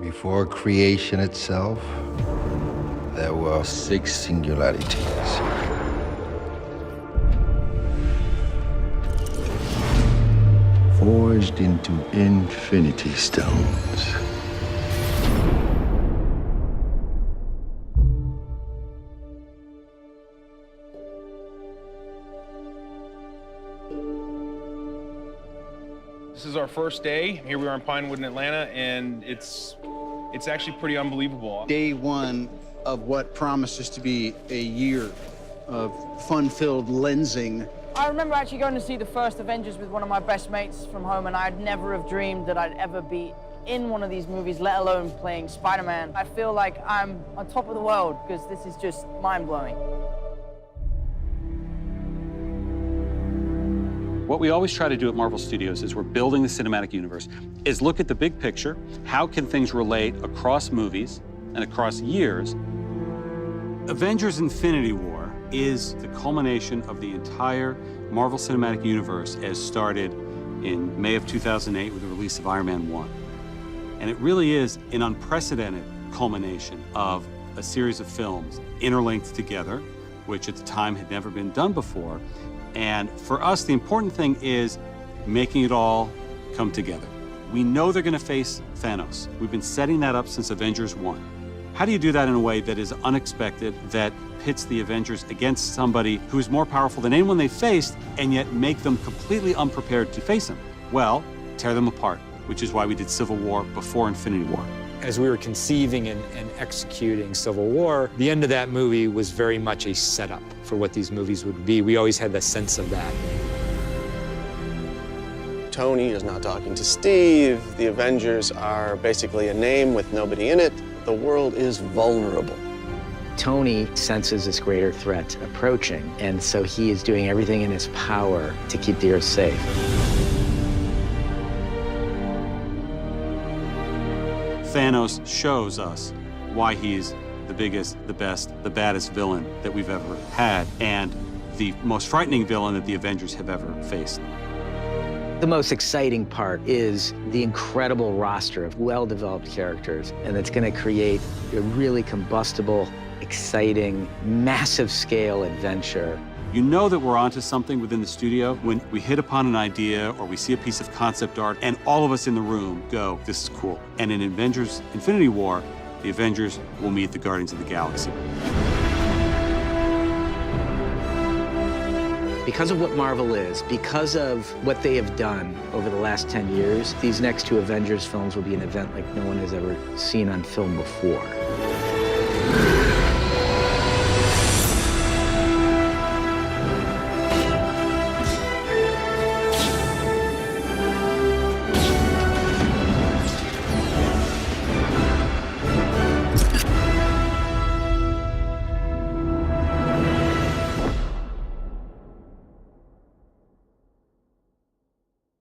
Before creation itself, there were 6 singularities. Forged into infinity stones. This is our first day. Here we are in Pinewood in Atlanta, and it's actually pretty unbelievable. Day one of what promises to be a year of fun-filled lensing. I remember actually going to see the first Avengers with one of my best mates from home, and I'd never have dreamed that I'd ever be in one of these movies, let alone playing Spider-Man. I feel like I'm on top of the world because this is just mind-blowing. What we always try to do at Marvel Studios is we're building the cinematic universe, is look at the big picture, how can things relate across movies and across years. Avengers Infinity War is the culmination of the entire Marvel Cinematic Universe as started in May of 2008 with the release of Iron Man 1. And it really is an unprecedented culmination of a series of films interlinked together, which at the time had never been done before. And for us, the important thing is making it all come together. We know they're gonna face Thanos. We've been setting that up since Avengers 1. How do you do that in a way that is unexpected, that pits the Avengers against somebody who is more powerful than anyone they faced, and yet make them completely unprepared to face him? Well, tear them apart, which is why we did Civil War before Infinity War. As we were conceiving and executing Civil War, the end of that movie was very much a setup for what these movies would be. We always had the sense of that. Tony is not talking to Steve. The Avengers are basically a name with nobody in it. The world is vulnerable. Tony senses this greater threat approaching, and so he is doing everything in his power to keep the Earth safe. Thanos shows us why he's the biggest, the best, the baddest villain that we've ever had, and the most frightening villain that the Avengers have ever faced. The most exciting part is the incredible roster of well-developed characters, and it's going to create a really combustible, exciting, massive-scale adventure. You know that we're onto something within the studio when we hit upon an idea or we see a piece of concept art and all of us in the room go, this is cool. And in Avengers Infinity War, the Avengers will meet the Guardians of the Galaxy. Because of what Marvel is, because of what they have done over the last 10 years, these next 2 Avengers films will be an event like no one has ever seen on film before.